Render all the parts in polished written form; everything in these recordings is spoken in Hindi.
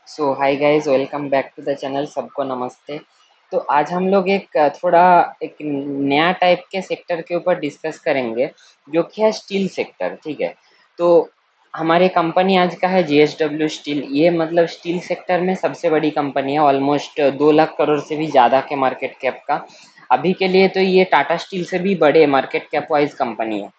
So hi guys, welcome back to the channel. सबको नमस्ते। तो आज हम लोग थोड़ा एक नया टाइप के सेक्टर के ऊपर डिस्कस करेंगे, जो कि है स्टील सेक्टर। ठीक है। तो हमारी कंपनी आज का है जेएसडब्ल्यू स्टील। ये मतलब स्टील सेक्टर में सबसे बड़ी कंपनी है, ऑलमोस्ट 2 लाख करोड़ से भी ज़्यादा के मार्केट कैप का। अभी के लिए तो ये टाटा स्टील से भी बड़े मार्केट कैप वाइज कंपनी है।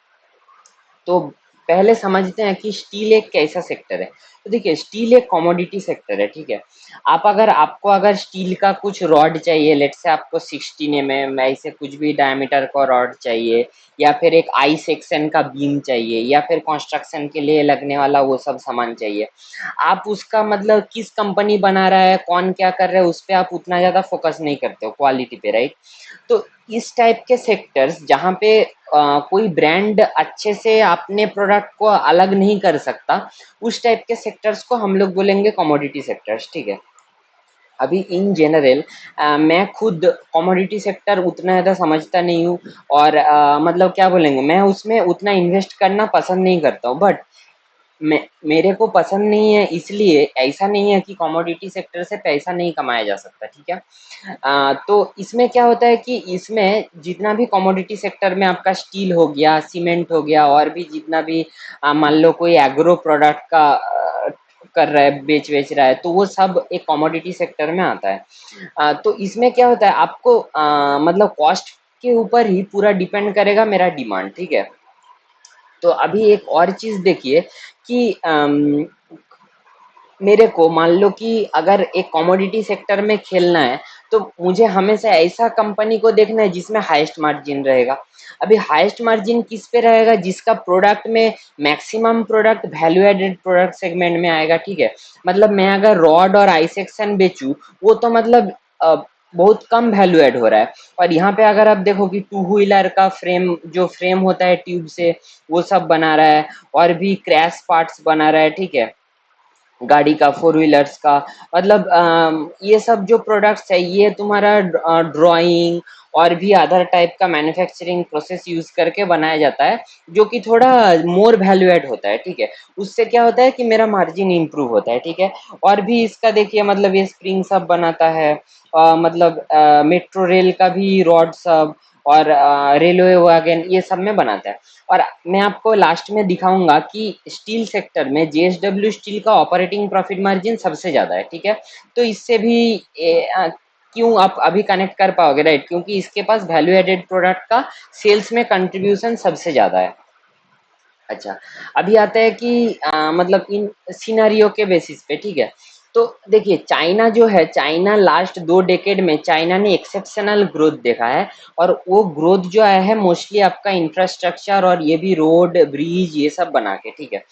तो पहले समझते हैं कि स्टील एक कैसा सेक्टर है। तो देखिए, स्टील एक कमोडिटी सेक्टर है। ठीक है। आपको अगर स्टील का कुछ रॉड चाहिए, लेट से आपको 16 mm ऐसे कुछ भी डायमीटर का रॉड चाहिए, या फिर एक आई सेक्शन का बीम चाहिए, या फिर कंस्ट्रक्शन के लिए लगने वाला वो सब सामान चाहिए, आप उसका मतलब किस कंपनी बना रहा है, कौन क्या कर रहा है, उस पर आप उतना ज़्यादा फोकस नहीं करते हो, क्वालिटी पे, राइट। तो इस टाइप के सेक्टर्स जहाँ पे कोई ब्रांड अच्छे से अपने प्रोडक्ट को अलग नहीं कर सकता, उस टाइप के सेक्टर्स को हम लोग बोलेंगे कमोडिटी सेक्टर्स। ठीक है। अभी इन जनरल मैं खुद कमोडिटी सेक्टर उतना ज़्यादा समझता नहीं हूँ, और मतलब क्या बोलेंगे, मैं उसमें उतना इन्वेस्ट करना पसंद नहीं करता हूँ। बट मेरे को पसंद नहीं है, इसलिए ऐसा नहीं है कि कमोडिटी सेक्टर से पैसा नहीं कमाया जा सकता। ठीक है। तो इसमें क्या होता है कि इसमें जितना भी कमोडिटी सेक्टर में आपका स्टील हो गया, सीमेंट हो गया, और भी जितना भी मान लो कोई एग्रो प्रोडक्ट का कर रहा है, बेच रहा है, तो वो सब एक कमोडिटी सेक्टर में आता है। तो इसमें क्या होता है, आपको मतलब कॉस्ट के ऊपर ही पूरा डिपेंड करेगा मेरा डिमांड। ठीक है। तो अभी एक और चीज़ देखिए कि मेरे को मान लो कि अगर एक कमोडिटी सेक्टर में खेलना है, तो मुझे हमेशा ऐसा कंपनी को देखना है जिसमें हाईएस्ट मार्जिन रहेगा। अभी हाईएस्ट मार्जिन किस पे रहेगा, जिसका प्रोडक्ट में maximum product value added product segment में आएगा। ठीक है। मतलब मैं अगर रॉड और आई सेक्शन बेचूं, वो तो मतलब बहुत कम वैल्यू एड हो रहा है। और यहाँ पे अगर आप देखो कि टू व्हीलर का फ्रेम, जो फ्रेम होता है ट्यूब से, वो सब बना रहा है, और भी क्रैश पार्ट्स बना रहा है। ठीक है। गाड़ी का, फोर व्हीलर्स का, मतलब ये सब जो प्रोडक्ट्स है, ये तुम्हारा ड्राइंग और भी अदर टाइप का मैन्युफैक्चरिंग प्रोसेस यूज करके बनाया जाता है, जो कि थोड़ा मोर वैल्यू एड होता है। ठीक है। उससे क्या होता है कि मेरा मार्जिन इंप्रूव होता है। ठीक है। और भी इसका देखिए, मतलब ये स्प्रिंग सब बनाता है, मतलब मेट्रो रेल का भी रॉड सब, और रेलवे वैगन, ये सब में बनाता है। और मैं आपको लास्ट में दिखाऊंगा कि स्टील सेक्टर में जेएसडब्ल्यू स्टील का ऑपरेटिंग प्रॉफिट मार्जिन सबसे ज़्यादा है। ठीक है। तो इससे भी क्यों आप अभी कनेक्ट कर पाओगे, राइट, क्योंकि इसके पास वैल्यू एडेड प्रोडक्ट का सेल्स में कंट्रीब्यूशन सबसे ज़्यादा है। अच्छा। अभी आता है कि मतलब इन सिनारियो के बेसिस पे। ठीक है। तो देखिए, चाइना जो है, चाइना लास्ट 2 डेकेड में चाइना ने एक्सेप्शनल ग्रोथ देखा है। और वो ग्रोथ जो आया है मोस्टली आपका इंफ्रास्ट्रक्चर और ये भी रोड ब्रिज ये सब बना के। ठीक है।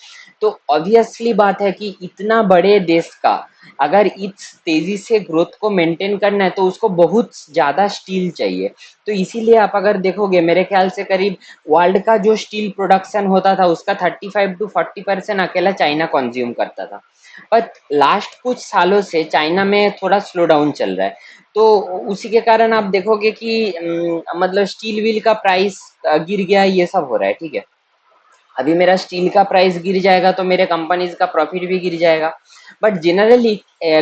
तो ऑब्वियसली बात है कि इतना बड़े देश का अगर इस तेजी से ग्रोथ को मेंटेन करना है, तो उसको बहुत ज़्यादा स्टील चाहिए। तो इसीलिए आप अगर देखोगे, मेरे ख्याल से करीब वर्ल्ड का जो स्टील प्रोडक्शन होता था, उसका 35 to 40% अकेला चाइना कंज्यूम करता था। बट लास्ट कुछ सालों से चाइना में थोड़ा स्लो डाउन चल रहा है। तो उसी के कारण आप देखोगे कि मतलब स्टील व्हील का प्राइस गिर गया, ये सब हो रहा है। ठीक है। अभी मेरा स्टील का प्राइस गिर जाएगा, तो मेरे कंपनीज का प्रॉफिट भी गिर जाएगा। बट जनरली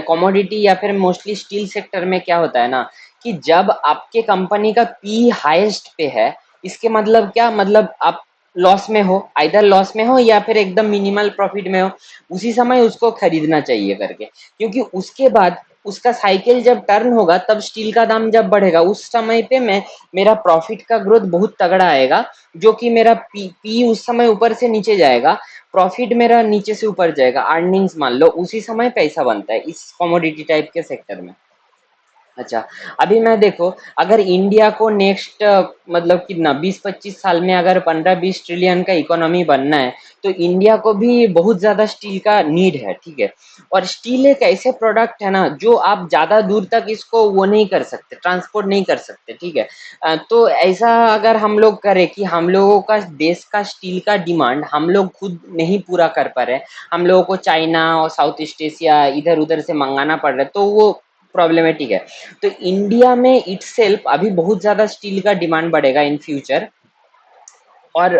कमोडिटी या फिर मोस्टली स्टील सेक्टर में क्या होता है ना, कि जब आपके कंपनी का पी हाईएस्ट पे है, इसके मतलब क्या, मतलब आप लॉस में हो, आइदर लॉस में हो या फिर एकदम मिनिमल प्रॉफिट में हो, उसी समय उसको खरीदना चाहिए करके। क्योंकि उसके बाद उसका साइकिल जब टर्न होगा, तब स्टील का दाम जब बढ़ेगा, उस समय पे मैं मेरा प्रॉफिट का ग्रोथ बहुत तगड़ा आएगा, जो कि मेरा पी उस समय ऊपर से नीचे जाएगा, प्रॉफिट मेरा नीचे से ऊपर जाएगा, अर्निंग्स मान लो, उसी समय पैसा बनता है इस कमोडिटी टाइप के सेक्टर में। अच्छा। अभी मैं देखो, अगर इंडिया को नेक्स्ट मतलब कितना 20-25 साल में अगर 15-20 ट्रिलियन का इकोनॉमी बनना है, तो इंडिया को भी बहुत ज़्यादा स्टील का नीड है। ठीक है। और स्टील एक ऐसे प्रोडक्ट है ना, जो आप ज़्यादा दूर तक इसको वो नहीं कर सकते, ट्रांसपोर्ट नहीं कर सकते। ठीक है। तो ऐसा अगर हम लोग करें कि हम लोगों का देश का स्टील का डिमांड हम लोग खुद नहीं पूरा कर पा रहे, हम लोगों को चाइना और साउथ ईस्ट एशिया इधर उधर से मंगाना पड़ रहा है, तो वो प्रॉब्लमेटिक है। तो इंडिया में इटसेल्फ अभी बहुत ज़्यादा स्टील का डिमांड बढ़ेगा इन फ्यूचर। और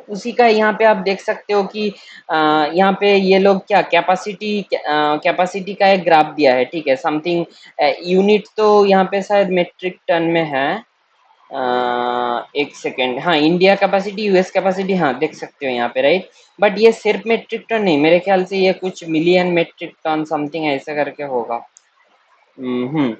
उसी का यहाँ पे आप देख सकते हो कि यहाँ पे ये लोग क्या कैपेसिटी का एक ग्राफ दिया है, ठीक है, समथिंग यूनिट तो यहाँ पे शायद मेट्रिक टन में है। एक सेकेंड, हाँ, इंडिया कैपेसिटी, यूएस कैपेसिटी, हाँ देख सकते हो यहाँ पे, राइट। बट ये सिर्फ मेट्रिक टन नहीं, मेरे ख्याल से ये कुछ मिलियन मेट्रिक टन समथिंग ऐसा करके होगा। हम्म।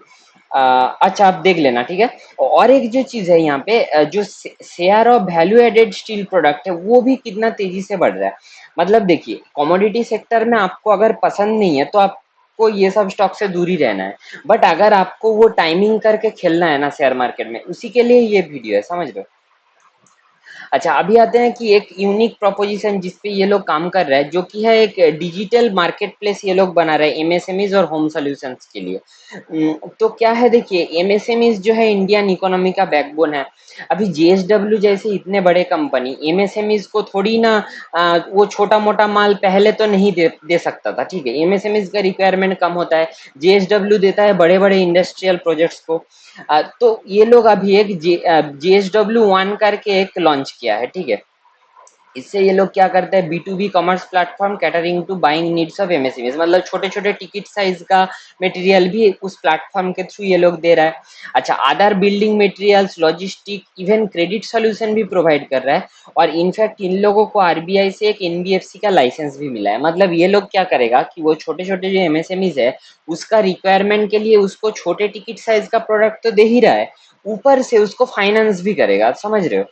अच्छा, आप देख लेना, ठीक है। और एक जो चीज है यहाँ पे, जो share of value added steel product है वो भी कितना तेजी से बढ़ रहा है। मतलब देखिए, कमोडिटी सेक्टर में आपको अगर पसंद नहीं है तो आपको ये सब स्टॉक से दूर ही रहना है। बट अगर आपको वो टाइमिंग करके खेलना है ना शेयर मार्केट में, उसी के लिए ये वीडियो है, समझ रहे हो। अच्छा, अभी आते हैं कि एक यूनिक प्रोपोजिशन जिस पे ये लोग काम कर रहे हैं, जो कि है एक डिजिटल मार्केट प्लेस ये लोग बना रहे हैं एमएसएमईज और होम सॉल्यूशंस के लिए। तो क्या है, देखिए, एमएसएमईज जो है इंडियन इकोनॉमी का बैकबोन है। अभी जेएसडब्ल्यू जैसे इतने बड़े कंपनी एमएसएमईज को थोड़ी ना वो छोटा मोटा माल पहले तो नहीं दे सकता था, ठीक है, एमएसएमईज का रिक्वायरमेंट कम होता है। जेएसडब्ल्यू देता है बड़े बड़े इंडस्ट्रियल प्रोजेक्ट्स को। तो ये लोग अभी एक JSW1 करके एक लॉन्च किया है, ठीक है। इससे ये लोग क्या करते हैं, B2B commerce platform catering to buying needs of MSMEs, मतलब छोटे छोटे टिकट साइज का मटेरियल भी उस प्लेटफॉर्म के थ्रू ये लोग दे रहा है। अच्छा, other building materials, logistic, even credit solution भी प्रोवाइड कर रहा है। और इनफैक्ट इन लोगों को आरबीआई से एक एनबीएफसी का लाइसेंस भी मिला है। मतलब ये लोग क्या करेगा कि वो छोटे छोटे जो एमएसएमईज है उसका रिक्वायरमेंट के लिए उसको छोटे टिकट साइज का प्रोडक्ट तो दे ही रहा है, ऊपर से उसको फाइनेंस भी करेगा, समझ रहे हो।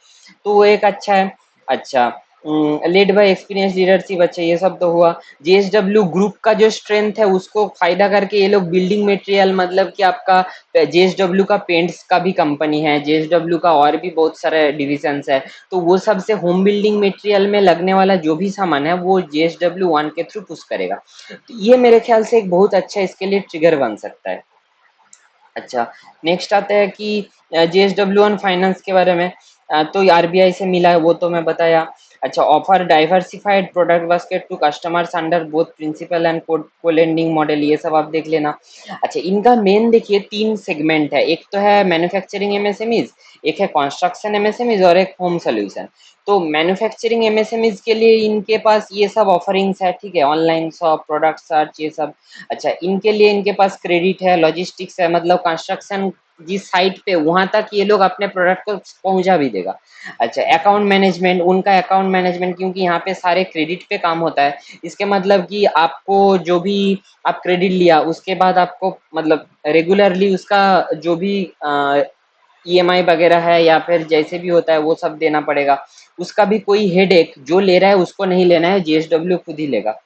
तो वो एक अच्छा है। अच्छा, लेड बाय एक्सपीरियंस लीडरशिप, अच्छा ये सब तो हुआ। जेएसडब्ल्यू ग्रुप का जो स्ट्रेंथ है उसको फायदा करके ये लोग बिल्डिंग मटेरियल, मतलब कि आपका जेएसडब्ल्यू का पेंट्स का भी कंपनी है, जेएसडब्ल्यू का और भी बहुत सारे डिविजन्स है। तो वो सब से होम बिल्डिंग मटेरियल में लगने वाला जो भी सामान है वो JSW1 के थ्रू पुश करेगा। तो ये मेरे ख्याल से एक बहुत अच्छा इसके लिए ट्रिगर बन सकता है। अच्छा, नेक्स्ट आता है कि JSW1 फाइनेंस के बारे में। तो आरबीआई से मिला है वो तो मैं बताया। अच्छा, offer diversified product basket to customers under both principal and co lending model, ये सब आप देख लेना। अच्छा, इनका मेन देखिए 3 सेगमेंट है, एक तो है मैन्युफैक्चरिंग एमएसएमईज, एक है कंस्ट्रक्शन एमएसएमईज और एक होम सॉल्यूशन। तो मैन्युफैक्चरिंग एमएसएमईज के लिए इनके पास ये सब ऑफरिंग्स है, ठीक है, ऑनलाइन शॉप, प्रोडक्ट सर्च, ये सब। अच्छा, इनके लिए इनके पास क्रेडिट है, लॉजिस्टिक्स है, मतलब कंस्ट्रक्शन जिस साइट पे वहां तक ये लोग अपने प्रोडक्ट को पहुंचा भी देगा। अच्छा, अकाउंट मैनेजमेंट, उनका अकाउंट मैनेजमेंट, क्योंकि यहाँ पे सारे क्रेडिट पे काम होता है। इसके मतलब कि आपको जो भी आप क्रेडिट लिया उसके बाद आपको मतलब रेगुलरली उसका जो भी ईएमआई वगैरह है या फिर जैसे भी होता है वो सब देना पड़ेगा। उसका भी कोई हेडेक जो ले रहा है उसको नहीं लेना है, जेएसडब्ल्यू खुद ही लेगा।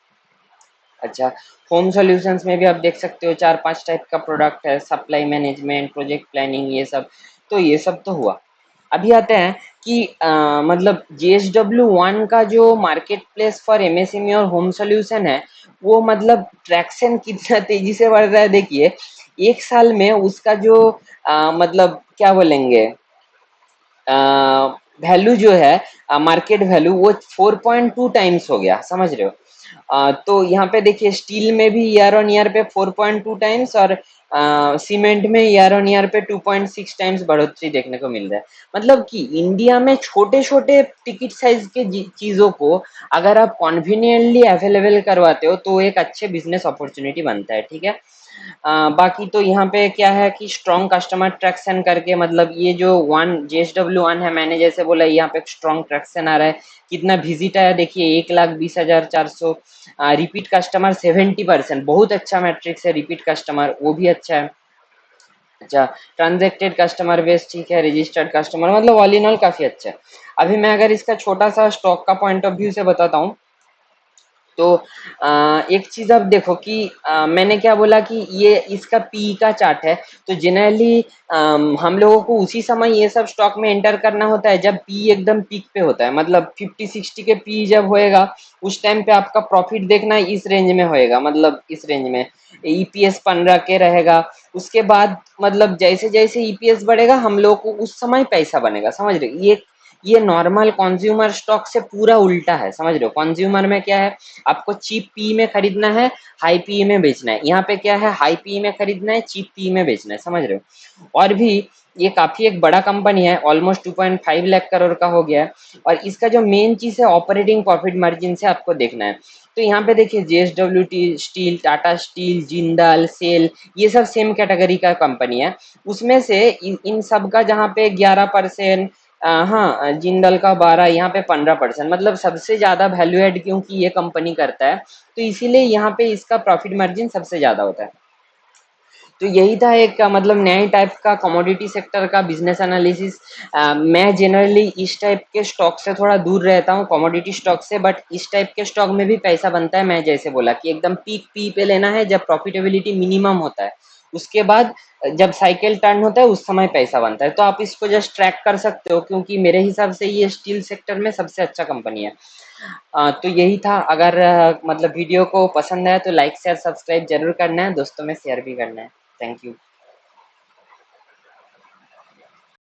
अच्छा, होम सॉल्यूशंस में भी आप देख सकते हो 4-5 टाइप का प्रोडक्ट है, सप्लाई मैनेजमेंट, प्रोजेक्ट प्लानिंग, ये सब। तो ये सब तो हुआ। अभी आते हैं कि मतलब JSW1 का जो मार्केट प्लेस फॉर एमएसएमई और होम सॉल्यूशन है वो मतलब ट्रैक्शन कितना तेजी से बढ़ रहा है, देखिए। एक साल में उसका जो मतलब क्या बोलेंगे, वैल्यू जो है, मार्केट वैल्यू, वो 4.2 टाइम्स हो गया, समझ रहे हो। तो यहाँ पे देखिए स्टील में भी ईयर ऑन ईयर पे 4.2 टाइम्स और सीमेंट में ईयर ऑन ईयर पे 2.6 टाइम्स बढ़ोतरी देखने को मिल रहा है। मतलब कि इंडिया में छोटे छोटे टिकट साइज के चीजों को अगर आप कॉन्वीनियंटली अवेलेबल करवाते हो तो एक अच्छे बिजनेस अपॉर्चुनिटी बनता है, ठीक है। बाकी तो यहाँ पे क्या है कि स्ट्रॉन्ग कस्टमर ट्रैक्शन करके, मतलब ये जो JSW1 है, मैंने जैसे बोला यहाँ पे स्ट्रॉन्ग ट्रैक्शन आ रहा है। कितना विजिट आया देखिए, 1,20,400। रिपीट कस्टमर 70%, बहुत अच्छा मैट्रिक्स है, रिपीट कस्टमर वो भी अच्छा है। अच्छा, ट्रांजेक्टेड कस्टमर बेस ठीक है, रजिस्टर्ड कस्टमर, मतलब ऑल इन ऑल काफी अच्छा है। अभी मैं अगर इसका छोटा सा स्टॉक का पॉइंट ऑफ व्यू से बताता हूँ तो एक चीज आप देखो कि मैंने क्या बोला कि ये इसका पी का चार्ट है। तो जनरली हम लोगों को उसी समय ये सब स्टॉक में एंटर करना होता है जब पी एकदम पीक पे होता है, मतलब 50-60 के पी जब होएगा उस टाइम पे आपका प्रॉफिट देखना इस रेंज में होएगा, मतलब इस रेंज में ईपीएस 15 के रहेगा। उसके बाद मतलब जैसे जैसे ईपीएस बढ़ेगा हम लोग को उस समय पैसा बनेगा, समझ रहे, ये नॉर्मल कंज्यूमर स्टॉक से पूरा उल्टा है, समझ रहे हो। कंज्यूमर में क्या है, आपको चीप पी में खरीदना है, हाई पी में बेचना है। यहाँ पे क्या है, हाई पी में खरीदना है, चीप पी में बेचना है, समझ रहे हो। और भी ये काफी एक बड़ा कंपनी है, ऑलमोस्ट 2.5 लाख करोड़ का हो गया है। और इसका जो मेन चीज है ऑपरेटिंग प्रॉफिट मार्जिन से आपको देखना है। तो यहाँ पे देखिए JSW steel, Tata steel, Jindal, SAIL, ये सब सेम कैटेगरी का कंपनी है। उसमें से इन सब का जहाँ पे 11%, हाँ जिंदल का 12, यहाँ पे 15%, मतलब सबसे ज्यादा वैल्यू एड क्योंकि ये कंपनी करता है, तो इसीलिए यहाँ पे इसका प्रॉफिट मार्जिन सबसे ज्यादा होता है। तो यही था एक मतलब नए टाइप का कमोडिटी सेक्टर का बिजनेस एनालिसिस। मैं जनरली इस टाइप के स्टॉक से थोड़ा दूर रहता हूँ, कमोडिटी स्टॉक से, बट इस टाइप के स्टॉक में भी पैसा बनता है। मैं जैसे बोला कि एकदम पीक पी पे लेना है जब प्रॉफिटेबिलिटी मिनिमम होता है, उसके बाद जब साइकिल टर्न होता है उस समय पैसा बनता है। तो आप इसको जस्ट ट्रैक कर सकते हो, क्योंकि मेरे हिसाब से ये स्टील सेक्टर में सबसे अच्छा कंपनी है। तो यही था। अगर मतलब वीडियो को पसंद आया तो लाइक शेयर सब्सक्राइब जरूर करना है, दोस्तों में शेयर भी करना है। Thank you.